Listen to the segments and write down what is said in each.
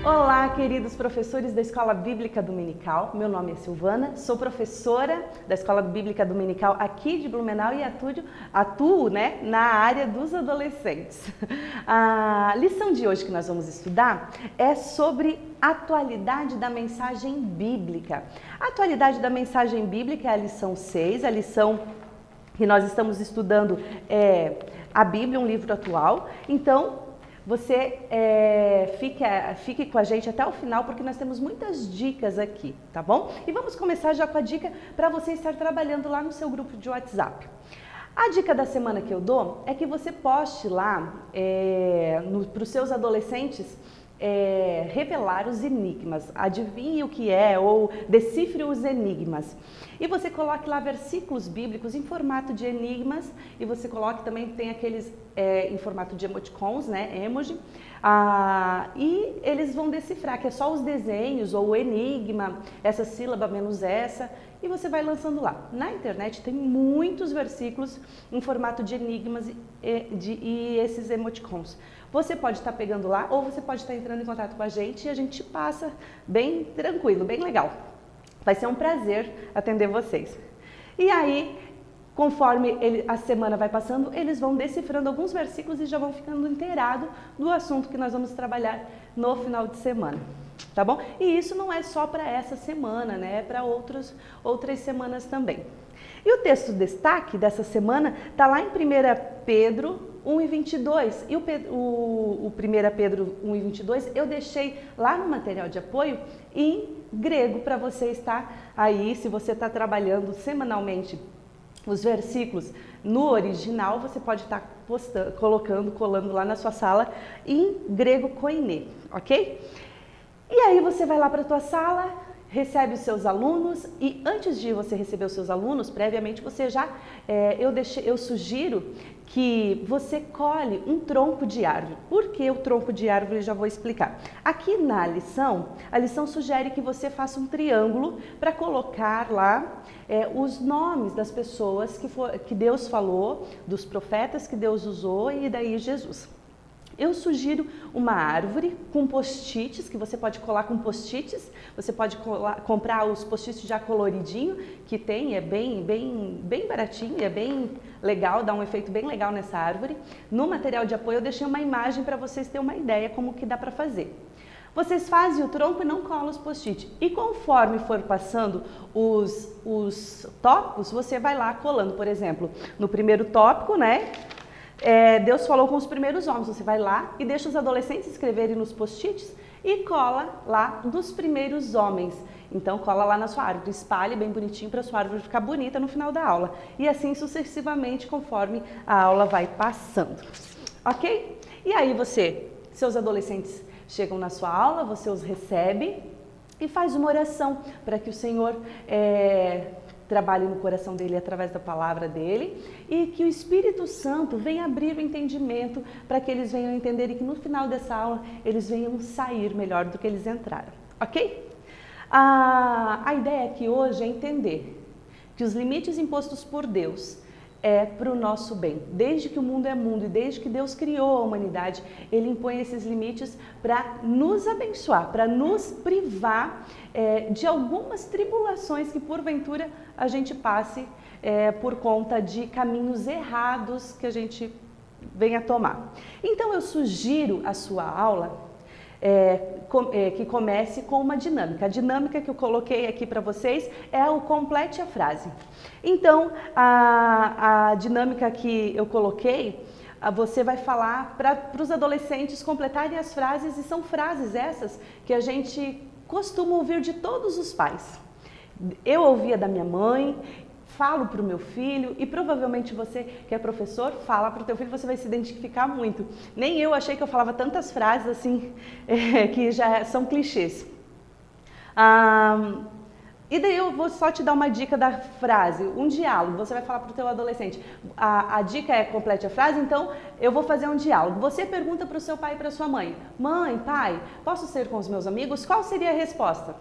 Olá, queridos professores da Escola Bíblica Dominical. Meu nome é Silvana, sou professora da Escola Bíblica Dominical aqui de Blumenau e atuo na área dos adolescentes. A lição de hoje que nós vamos estudar é sobre a atualidade da mensagem bíblica. A atualidade da mensagem bíblica é a lição 6, a lição que nós estamos estudando é a Bíblia, um livro atual. Então, você fique com a gente até o final, porque nós temos muitas dicas aqui, tá bom? E vamos começar já com a dica para você estar trabalhando lá no seu grupo de WhatsApp. A dica da semana que eu dou é que você poste lá para os seus adolescentes revelar os enigmas, adivinhe o que é ou decifre os enigmas. E você coloque lá versículos bíblicos em formato de enigmas e você coloque também, tem aqueles em formato de emoticons, emoji, e eles vão decifrar, que é só os desenhos ou o enigma, essa sílaba menos essa, e você vai lançando lá. Na internet tem muitos versículos em formato de enigmas e esses emoticons. Você pode estar pegando lá ou você pode estar entrando em contato com a gente e a gente passa bem tranquilo, bem legal. Vai ser um prazer atender vocês. E aí, conforme a semana vai passando, eles vão decifrando alguns versículos e já vão ficando inteirados do assunto que nós vamos trabalhar no final de semana. Tá bom? E isso não é só para essa semana, é para outras semanas também. E o texto destaque dessa semana está lá em 1 Pedro 1:22. E o 1 Pedro 1:22 eu deixei lá no material de apoio em grego para você estar aí, se você está trabalhando semanalmente os versículos no original, você pode estar colando lá na sua sala em grego koiné, ok? E aí você vai lá para a tua sala, recebe os seus alunos e antes de você receber os seus alunos, previamente você já, eu sugiro que você colhe um tronco de árvore. Por que o tronco de árvore? Eu já vou explicar. Aqui na lição, a lição sugere que você faça um triângulo para colocar lá os nomes das pessoas que Deus falou, dos profetas que Deus usou e daí Jesus. Eu sugiro uma árvore com post-its, que você pode colar com post-its, você pode comprar os post-its já coloridinho, que tem, é bem baratinho, é bem legal, dá um efeito bem legal nessa árvore. No material de apoio eu deixei uma imagem para vocês terem uma ideia como que dá para fazer. Vocês fazem o tronco e não colam os post-it. E conforme for passando os tópicos, você vai lá colando, por exemplo, no primeiro tópico, Deus falou com os primeiros homens, você vai lá e deixa os adolescentes escreverem nos post-its e cola lá dos primeiros homens. Então cola lá na sua árvore, espalhe bem bonitinho para a sua árvore ficar bonita no final da aula. E assim sucessivamente conforme a aula vai passando, ok? E aí seus adolescentes chegam na sua aula, você os recebe e faz uma oração para que o Senhor trabalhe no coração dele através da palavra dele e que o Espírito Santo venha abrir o entendimento para que eles venham entender e que no final dessa aula eles venham sair melhor do que eles entraram, ok? A ideia aqui hoje é entender que os limites impostos por Deus é para o nosso bem. Desde que o mundo é mundo e desde que Deus criou a humanidade, Ele impõe esses limites para nos abençoar, para nos privar de algumas tribulações que porventura a gente passe por conta de caminhos errados que a gente venha tomar. Então eu sugiro a sua aula que comece com uma dinâmica. A dinâmica que eu coloquei aqui para vocês é o complete a frase. Então, a dinâmica que eu coloquei, você vai falar para os adolescentes completarem as frases, e são frases essas que a gente costuma ouvir de todos os pais. Eu ouvia da minha mãe, falo para o meu filho e provavelmente você que é professor fala para o teu filho, você vai se identificar muito. Nem eu achei que eu falava tantas frases assim, que já são clichês. E daí eu vou só te dar uma dica da frase, um diálogo, você vai falar para o teu adolescente. A dica é complete a frase, então eu vou fazer um diálogo. Você pergunta para o seu pai e para a sua mãe, mãe, pai, posso sair com os meus amigos? Qual seria a resposta?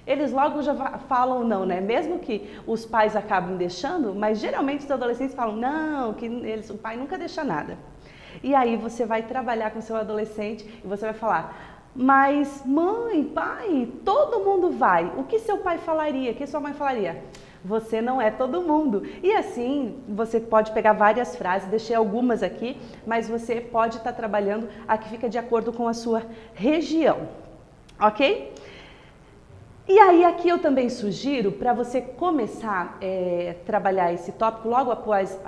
Eles logo já falam não, Mesmo que os pais acabem deixando, mas geralmente os adolescentes falam não, que o pai nunca deixa nada. E aí você vai trabalhar com o seu adolescente e você vai falar, Mas mãe, pai, todo mundo vai. O que seu pai falaria? O que sua mãe falaria? Você não é todo mundo. E assim, você pode pegar várias frases, deixei algumas aqui, mas você pode estar trabalhando a que fica de acordo com a sua região, ok? E aí aqui eu também sugiro para você começar a trabalhar esse tópico logo após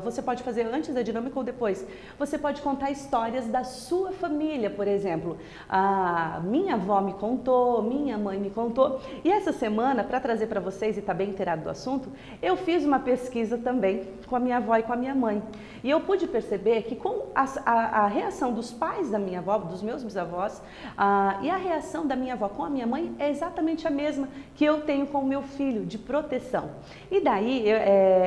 você pode fazer antes da dinâmica ou depois. Você pode contar histórias da sua família, por exemplo. Minha avó me contou, minha mãe me contou. E essa semana, para trazer para vocês e estar bem inteirado do assunto, eu fiz uma pesquisa também com a minha avó e com a minha mãe. E eu pude perceber que com a reação dos pais da minha avó, dos meus bisavós, e a reação da minha avó com a minha mãe é exatamente a mesma que eu tenho com o meu filho, de proteção. E daí,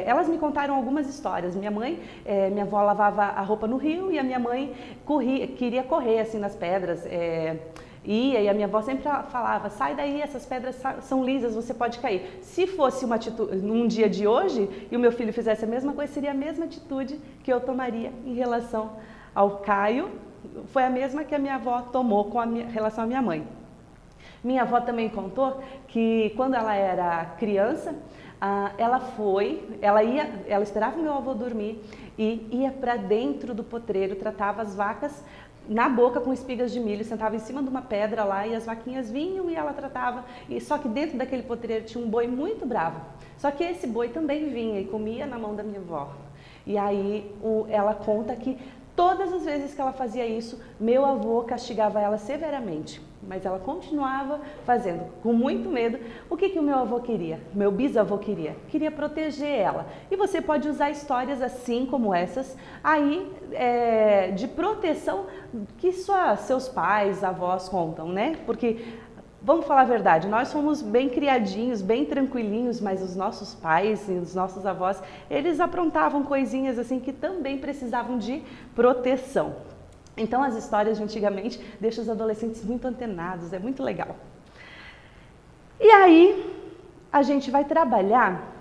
elas me contaram algumas histórias. Minha avó lavava a roupa no rio e a minha mãe queria correr assim nas pedras. E a minha avó sempre falava, sai daí, essas pedras são lisas, você pode cair. Se fosse uma atitude num dia de hoje e o meu filho fizesse a mesma coisa, seria a mesma atitude que eu tomaria em relação ao Caio. Foi a mesma que a minha avó tomou com relação à minha mãe. Minha avó também contou que quando ela era criança, ela esperava o meu avô dormir e ia para dentro do potreiro, tratava as vacas na boca com espigas de milho, sentava em cima de uma pedra lá e as vaquinhas vinham e ela tratava. E só que dentro daquele potreiro tinha um boi muito bravo. Só que esse boi também vinha e comia na mão da minha avó. E aí ela conta que todas as vezes que ela fazia isso, meu avô castigava ela severamente. Mas ela continuava fazendo, com muito medo. O que o meu avô queria? Meu bisavô queria? Queria proteger ela. E você pode usar histórias assim como essas aí de proteção que só seus pais, avós contam, né? Porque, vamos falar a verdade, nós fomos bem criadinhos, bem tranquilinhos, mas os nossos pais e os nossos avós, eles aprontavam coisinhas assim que também precisavam de proteção. Então as histórias de antigamente deixam os adolescentes muito antenados, é muito legal. E aí a gente vai trabalhar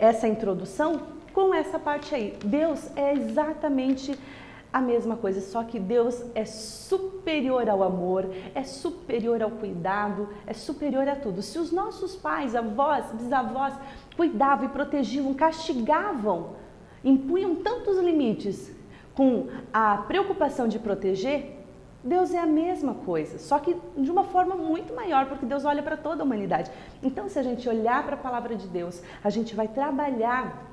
essa introdução com essa parte aí. Deus é exatamente a mesma coisa, só que Deus é superior ao amor, é superior ao cuidado, é superior a tudo. Se os nossos pais, avós, bisavós cuidavam e protegiam, castigavam, impunham tantos limites com a preocupação de proteger, Deus é a mesma coisa, só que de uma forma muito maior, porque Deus olha para toda a humanidade. Então, se a gente olhar para a palavra de Deus, a gente vai trabalhar,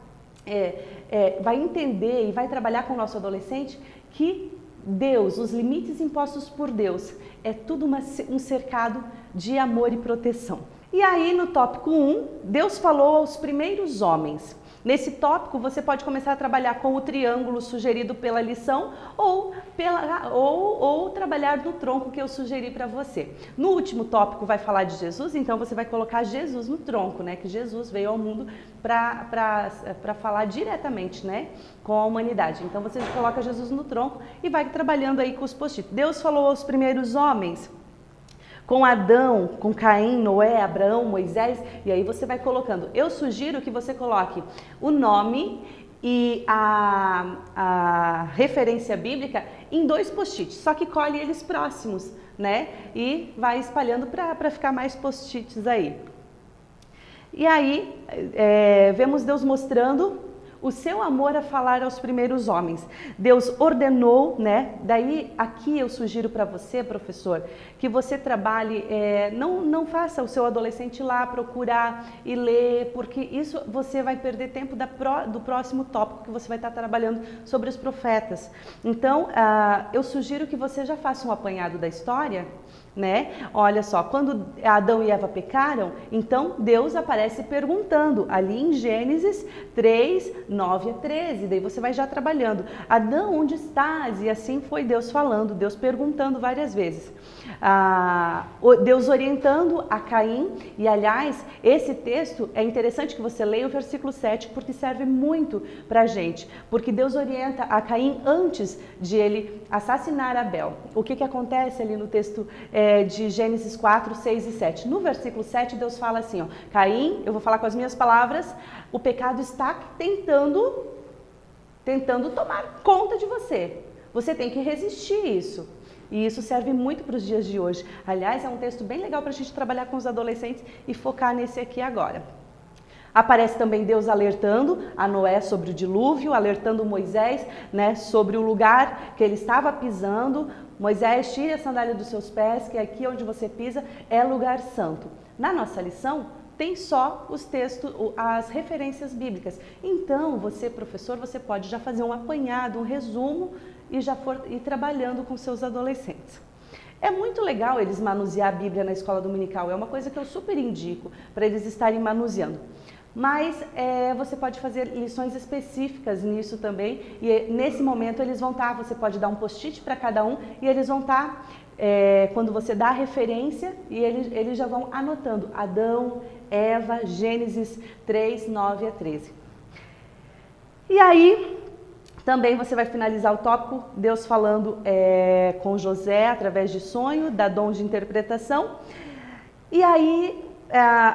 vai entender e vai trabalhar com o nosso adolescente que Deus, os limites impostos por Deus, é tudo um cercado de amor e proteção. E aí, no tópico 1, Deus falou aos primeiros homens. Nesse tópico, você pode começar a trabalhar com o triângulo sugerido pela lição ou trabalhar no tronco que eu sugeri para você. No último tópico vai falar de Jesus, então você vai colocar Jesus no tronco, né? Que Jesus veio ao mundo para falar diretamente, né, com a humanidade. Então você coloca Jesus no tronco e vai trabalhando aí com os post-it. Deus falou aos primeiros homens, com Adão, com Caim, Noé, Abraão, Moisés, e aí você vai colocando. Eu sugiro que você coloque o nome e a referência bíblica em 2 post-its, só que colhe eles próximos, né? E vai espalhando para ficar mais post-its aí. E aí, vemos Deus mostrando o seu amor a falar aos primeiros homens. Deus ordenou, né? Daí aqui eu sugiro para você, professor, que você trabalhe, não faça o seu adolescente ir lá procurar e ler, porque isso você vai perder tempo do próximo tópico que você vai estar trabalhando sobre os profetas. Então, eu sugiro que você já faça um apanhado da história, né? Olha só, quando Adão e Eva pecaram, então Deus aparece perguntando ali em Gênesis 3, 9 a 13, daí você vai já trabalhando. Adão, onde estás? E assim foi Deus falando, Deus perguntando várias vezes. Deus orientando a Caim, e aliás, esse texto é interessante que você leia o versículo 7, porque serve muito pra gente, porque Deus orienta a Caim antes de ele assassinar Abel. O que acontece ali no texto de Gênesis 4, 6 e 7? No versículo 7, Deus fala assim, ó, Caim, eu vou falar com as minhas palavras, o pecado está tentando tomar conta de você. você tem que resistir isso. E isso serve muito para os dias de hoje. Aliás, é um texto bem legal para a gente trabalhar com os adolescentes e focar nesse aqui agora. Aparece também Deus alertando a Noé sobre o dilúvio, alertando Moisés, né, sobre o lugar que ele estava pisando. Moisés, tire a sandália dos seus pés, que aqui onde você pisa é lugar santo. Na nossa lição, tem só os textos, as referências bíblicas. Então, você, professor, você pode já fazer um apanhado, um resumo e já ir trabalhando com seus adolescentes. É muito legal eles manusear a Bíblia na escola dominical, é uma coisa que eu super indico para eles estarem manuseando. Mas você pode fazer lições específicas nisso também, e nesse momento eles vão estar, você pode dar um post-it para cada um, e eles vão estar, quando você dá a referência, e eles já vão anotando Adão, Eva, Gênesis 3, 9 a 13. E aí, também você vai finalizar o tópico, Deus falando com José através de sonho, dá dom de interpretação. E aí,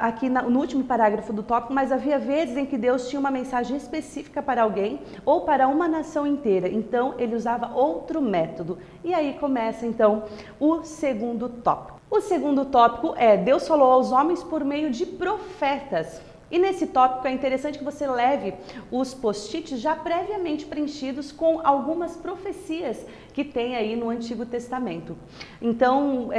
aqui no último parágrafo do tópico, mas havia vezes em que Deus tinha uma mensagem específica para alguém ou para uma nação inteira. Então, ele usava outro método. E aí começa, então, o segundo tópico. O segundo tópico é Deus falou aos homens por meio de profetas. E nesse tópico é interessante que você leve os post-its já previamente preenchidos com algumas profecias que tem aí no Antigo Testamento. Então,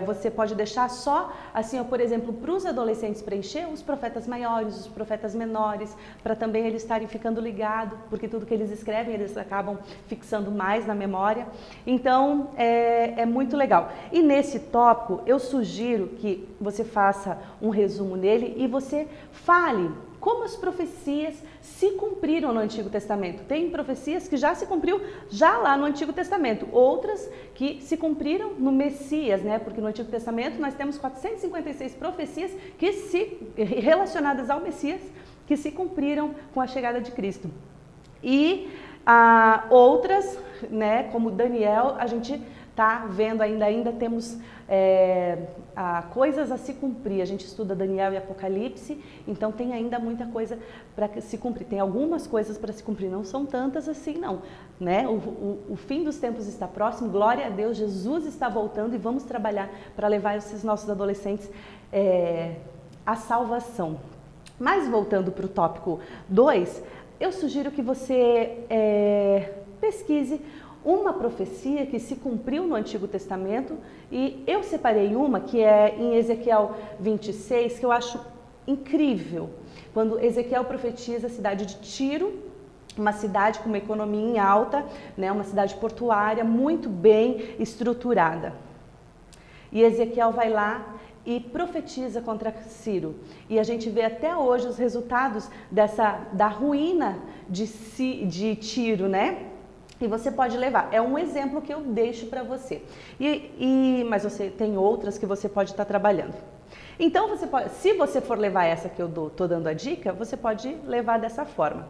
você pode deixar só, assim, por exemplo, para os adolescentes preencher os profetas maiores, os profetas menores, para também eles estarem ficando ligados, porque tudo que eles escrevem eles acabam fixando mais na memória. Então, é muito legal. E nesse tópico, eu sugiro que você faça um resumo nele e você fale como as profecias se cumpriram no Antigo Testamento. Tem profecias que já se cumpriu já lá no Antigo Testamento, outras que se cumpriram no Messias, né? Porque no Antigo Testamento nós temos 456 profecias relacionadas ao Messias que se cumpriram com a chegada de Cristo. E outras, né, como Daniel, a gente está vendo ainda temos coisas a se cumprir. A gente estuda Daniel e Apocalipse, então tem ainda muita coisa para se cumprir. Tem algumas coisas para se cumprir, não são tantas assim não, né? O fim dos tempos está próximo, glória a Deus, Jesus está voltando e vamos trabalhar para levar esses nossos adolescentes à salvação. Mas voltando para o tópico 2, eu sugiro que você pesquise uma profecia que se cumpriu no Antigo Testamento, e eu separei uma que é em Ezequiel 26, que eu acho incrível, quando Ezequiel profetiza a cidade de Tiro, uma cidade com uma economia em alta, né, uma cidade portuária muito bem estruturada. E Ezequiel vai lá e profetiza contra Ciro. E a gente vê até hoje os resultados da ruína de Tiro, né? E você pode levar, é um exemplo que eu deixo para você. Mas você tem outras que você pode estar trabalhando. Então, se você for levar essa que eu estou dando a dica, você pode levar dessa forma.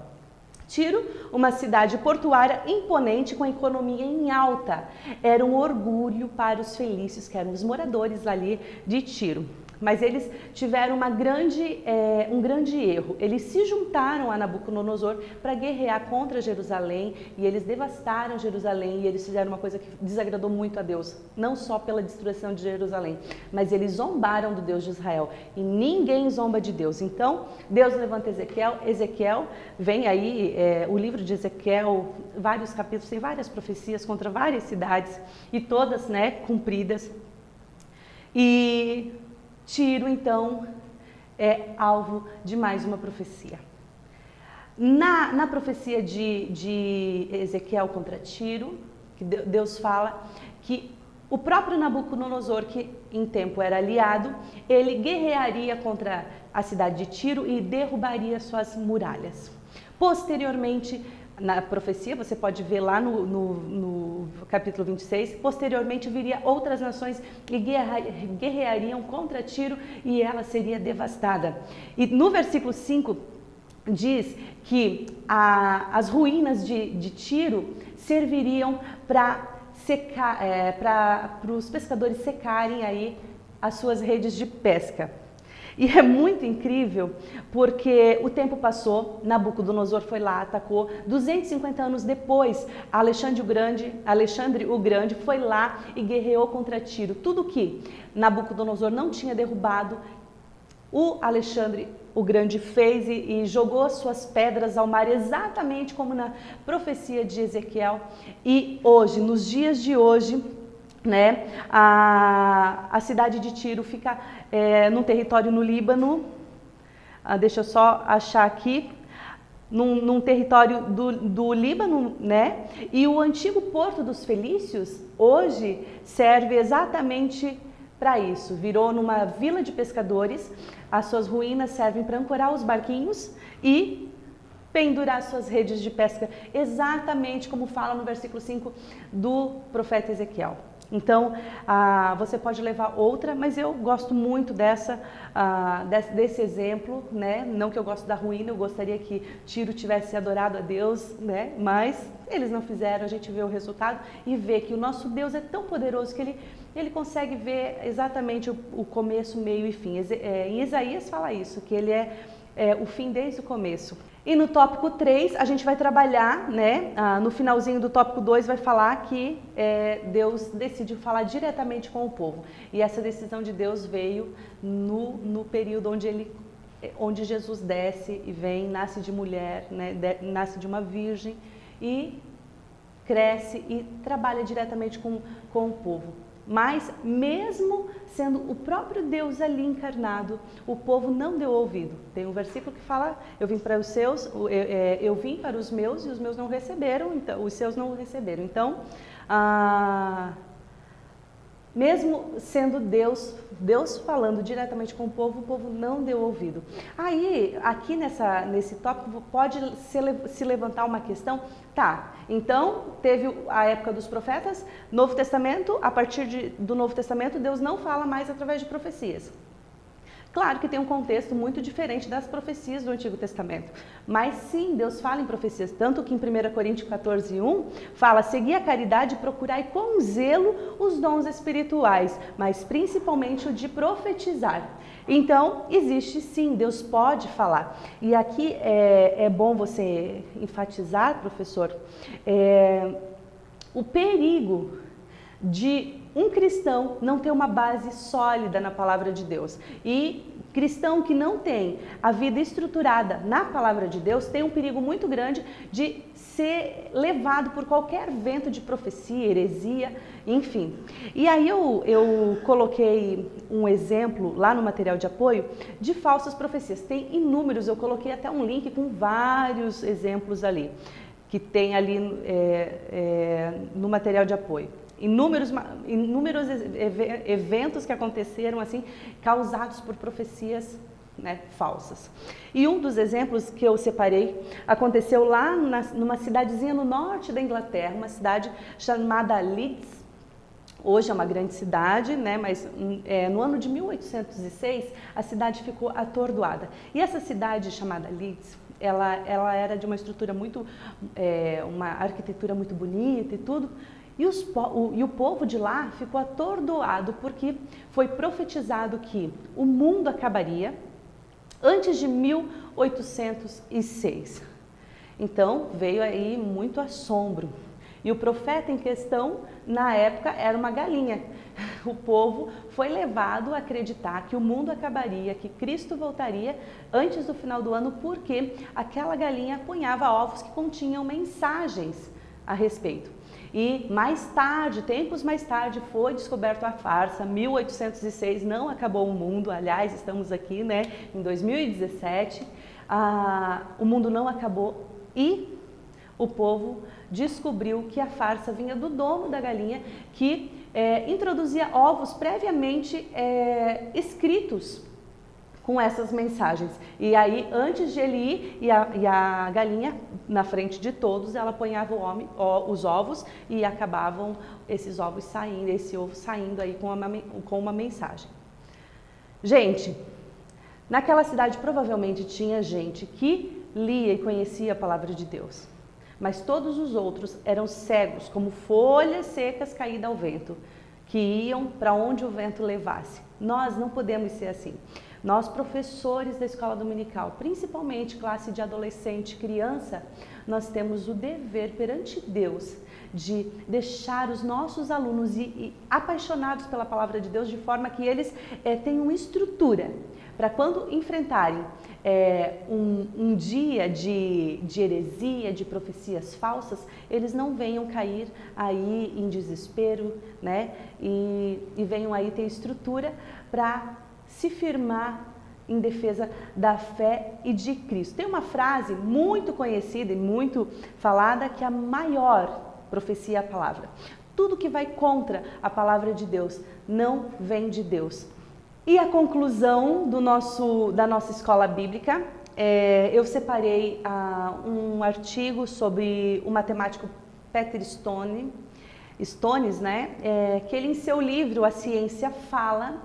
Tiro, uma cidade portuária imponente com economia em alta. Era um orgulho para os felícios, que eram os moradores ali de Tiro. Mas eles tiveram um grande erro. Eles se juntaram a Nabucodonosor para guerrear contra Jerusalém e eles devastaram Jerusalém e eles fizeram uma coisa que desagradou muito a Deus, não só pela destruição de Jerusalém, mas eles zombaram do Deus de Israel e ninguém zomba de Deus. Então, Deus levanta Ezequiel vem aí, o livro de Ezequiel, vários capítulos, tem várias profecias contra várias cidades e todas, né, cumpridas. E Tiro, então, é alvo de mais uma profecia. Na profecia de Ezequiel contra Tiro, que Deus fala que o próprio Nabucodonosor, que em tempo era aliado, ele guerrearia contra a cidade de Tiro e derrubaria suas muralhas. Posteriormente, na profecia, você pode ver lá no capítulo 26, posteriormente viria outras nações e guerreariam contra Tiro e ela seria devastada. E no versículo 5 diz que as ruínas de Tiro serviriam para os pescadores secarem aí as suas redes de pesca. E é muito incrível porque o tempo passou, Nabucodonosor foi lá, atacou. 250 anos depois, Alexandre o Grande foi lá e guerreou contra Tiro. Tudo que Nabucodonosor não tinha derrubado, o Alexandre o Grande fez e jogou suas pedras ao mar, exatamente como na profecia de Ezequiel. E hoje, nos dias de hoje, né, a cidade de Tiro fica num território no Líbano, deixa eu só achar aqui, num território do Líbano, né? E o antigo Porto dos Felícios hoje serve exatamente para isso, virou numa vila de pescadores. As suas ruínas servem para ancorar os barquinhos e pendurar suas redes de pesca, exatamente como fala no versículo 5 do profeta Ezequiel. Então, você pode levar outra, mas eu gosto muito desse exemplo, né? Não que eu gosto da ruína, eu gostaria que Tiro tivesse adorado a Deus, né? Mas eles não fizeram, a gente vê o resultado e vê que o nosso Deus é tão poderoso que ele consegue ver exatamente o começo, meio e fim. Em Isaías fala isso, que ele é o fim desde o começo. E no tópico 3, a gente vai trabalhar, né? No finalzinho do tópico 2 vai falar que Deus decidiu falar diretamente com o povo. E essa decisão de Deus veio no período onde Jesus desce e vem, nasce de mulher, né? Nasce de uma virgem e cresce e trabalha diretamente com o povo. Mas, mesmo sendo o próprio Deus ali encarnado, o povo não deu ouvido. Tem um versículo que fala, eu vim para os seus, eu vim para os meus e os meus não receberam, então, os seus não receberam. Então, mesmo sendo Deus falando diretamente com o povo não deu ouvido. Aí, aqui nesse tópico, pode se levantar uma questão, tá, então teve a época dos profetas, Novo Testamento, a partir do Novo Testamento, Deus não fala mais através de profecias. Claro que tem um contexto muito diferente das profecias do Antigo Testamento, mas sim, Deus fala em profecias, tanto que em 1 Coríntios 14:1 fala, segui a caridade e procurai com zelo os dons espirituais, mas principalmente o de profetizar. Então, existe sim, Deus pode falar. E aqui é bom você enfatizar, professor, o perigo de um cristão não ter uma base sólida na palavra de Deus. E cristão que não tem a vida estruturada na palavra de Deus tem um perigo muito grande de ser levado por qualquer vento de profecia, heresia, enfim. E aí eu coloquei um exemplo lá no material de apoio de falsas profecias. Tem inúmeros, eu coloquei até um link com vários exemplos ali, que tem ali no material de apoio. Inúmeros eventos que aconteceram assim, causados por profecias, né, falsas. E um dos exemplos que eu separei aconteceu lá numa cidadezinha no norte da Inglaterra, uma cidade chamada Leeds. Hoje é uma grande cidade, né, mas no ano de 1806 a cidade ficou atordoada. E essa cidade chamada Leeds, ela era de uma estrutura muito, uma arquitetura muito bonita e tudo. E o povo de lá ficou atordoado porque foi profetizado que o mundo acabaria antes de 1806. Então veio aí muito assombro. E o profeta em questão, na época, era uma galinha. O povo foi levado a acreditar que o mundo acabaria, que Cristo voltaria antes do final do ano, porque aquela galinha punhava ovos que continham mensagens a respeito. E mais tarde, tempos mais tarde, foi descoberto a farsa. 1806 não acabou o mundo, aliás, estamos aqui, né, em 2017, o mundo não acabou e o povo descobriu que a farsa vinha do dono da galinha, que introduzia ovos previamente escritos com essas mensagens. E aí, antes de ele ir, e a galinha, na frente de todos, ela apanhava os ovos e acabavam esses ovos saindo, esse ovo saindo aí com uma mensagem. Gente, naquela cidade provavelmente tinha gente que lia e conhecia a palavra de Deus, mas todos os outros eram cegos, como folhas secas caídas ao vento. que iam para onde o vento levasse. Nós não podemos ser assim. Nós, professores da escola dominical, principalmente classe de adolescente, criança, nós temos o dever perante Deus de deixar os nossos alunos apaixonados pela palavra de Deus, de forma que eles tenham estrutura para quando enfrentarem um dia de heresia, de profecias falsas, eles não venham cair aí em desespero, né? E venham aí ter estrutura para se firmar em defesa da fé e de Cristo. Tem uma frase muito conhecida e muito falada que a maior profecia é a palavra. Tudo que vai contra a palavra de Deus não vem de Deus. E a conclusão da nossa escola bíblica, eu separei um artigo sobre o matemático Peter Stones, né? Que ele em seu livro A Ciência Fala,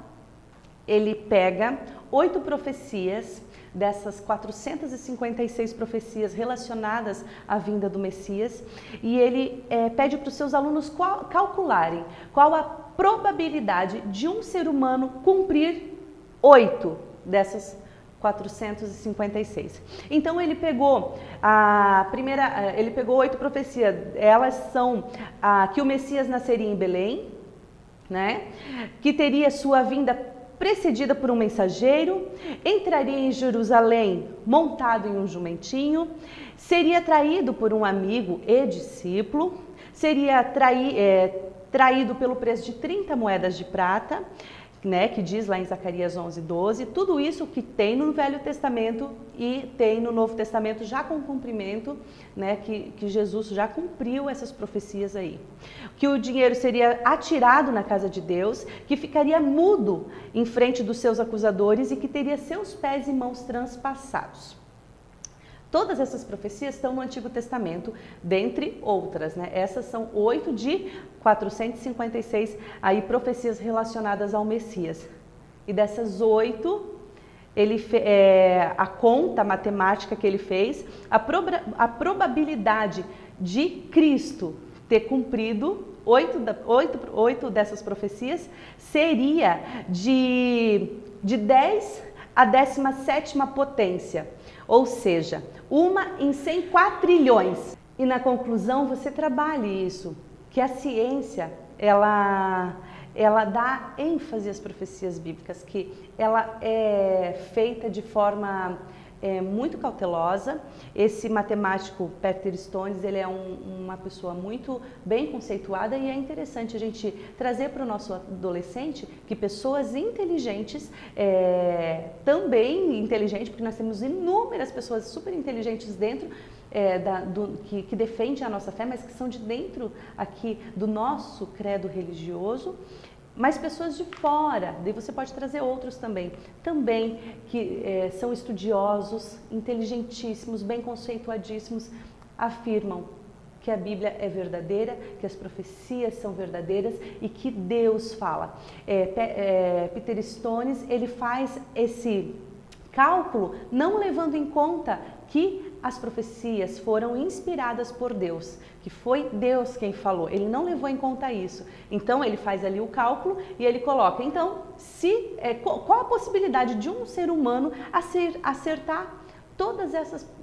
ele pega 8 profecias, dessas 456 profecias relacionadas à vinda do Messias, e ele pede para os seus alunos calcularem qual a probabilidade de um ser humano cumprir 8 dessas 456. Então ele pegou ele pegou 8 profecias. Elas são que o Messias nasceria em Belém, né? Que teria sua vinda precedida por um mensageiro, entraria em Jerusalém montado em um jumentinho, seria traído por um amigo e discípulo, seria traído pelo preço de 30 moedas de prata, né, que diz lá em Zacarias 11:12, tudo isso que tem no Velho Testamento e tem no Novo Testamento já com cumprimento, né, que Jesus já cumpriu essas profecias aí. Que o dinheiro seria atirado na casa de Deus, que ficaria mudo em frente dos seus acusadores e que teria seus pés e mãos transpassados. Todas essas profecias estão no Antigo Testamento, dentre outras, né? Essas são 8 de 456 aí, profecias relacionadas ao Messias. E dessas 8, a conta matemática que ele fez, a probabilidade de Cristo ter cumprido 8 dessas profecias seria de 10 à 17ª potência. Ou seja, 1 em 100 quatrilhões. E na conclusão você trabalhe isso, que a ciência, ela dá ênfase às profecias bíblicas, que ela é feita de forma muito cautelosa. Esse matemático Peter Stones, ele é uma pessoa muito bem conceituada, e é interessante a gente trazer para o nosso adolescente que pessoas inteligentes, também inteligentes, porque nós temos inúmeras pessoas super inteligentes dentro que defendem a nossa fé, mas que são de dentro aqui do nosso credo religioso, mas pessoas de fora, daí você pode trazer outros também que são estudiosos, inteligentíssimos, bem conceituadíssimos, afirmam que a Bíblia é verdadeira, que as profecias são verdadeiras e que Deus fala. Peter Stones, ele faz esse cálculo não levando em conta que as profecias foram inspiradas por Deus, que foi Deus quem falou. Ele não levou em conta isso. Então ele faz ali o cálculo e ele coloca, então, qual a possibilidade de um ser humano acertar todas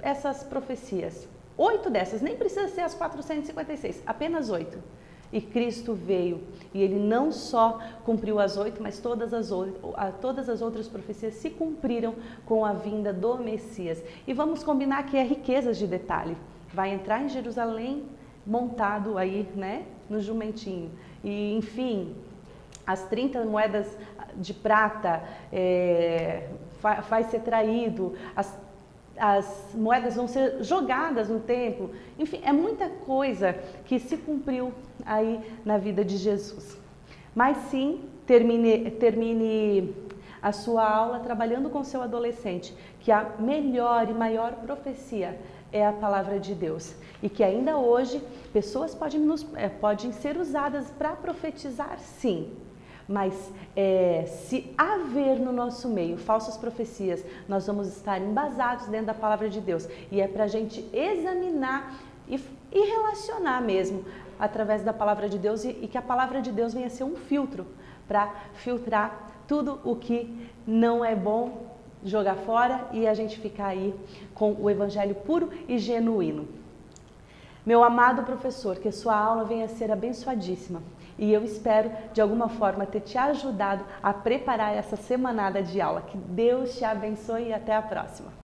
essas profecias? 8 dessas, nem precisa ser as 456, apenas 8. E Cristo veio, e ele não só cumpriu as 8, mas todas as outras profecias se cumpriram com a vinda do Messias. E vamos combinar que é riquezas de detalhe. Vai entrar em Jerusalém montado aí, né, no jumentinho. E, enfim, as 30 moedas de prata vai ser traído, as moedas vão ser jogadas no templo. Enfim, é muita coisa que se cumpriu aí na vida de Jesus. Mas sim, termine a sua aula trabalhando com o seu adolescente, que a melhor e maior profecia é a palavra de Deus. E que ainda hoje pessoas podem ser usadas para profetizar, sim. Mas se haver no nosso meio falsas profecias, nós vamos estar embasados dentro da palavra de Deus. E é para a gente examinar e relacionar mesmo através da palavra de Deus e que a palavra de Deus venha ser um filtro para filtrar tudo o que não é bom, jogar fora e a gente ficar aí com o evangelho puro e genuíno. Meu amado professor, que sua aula venha ser abençoadíssima e eu espero de alguma forma ter te ajudado a preparar essa semanada de aula. Que Deus te abençoe e até a próxima.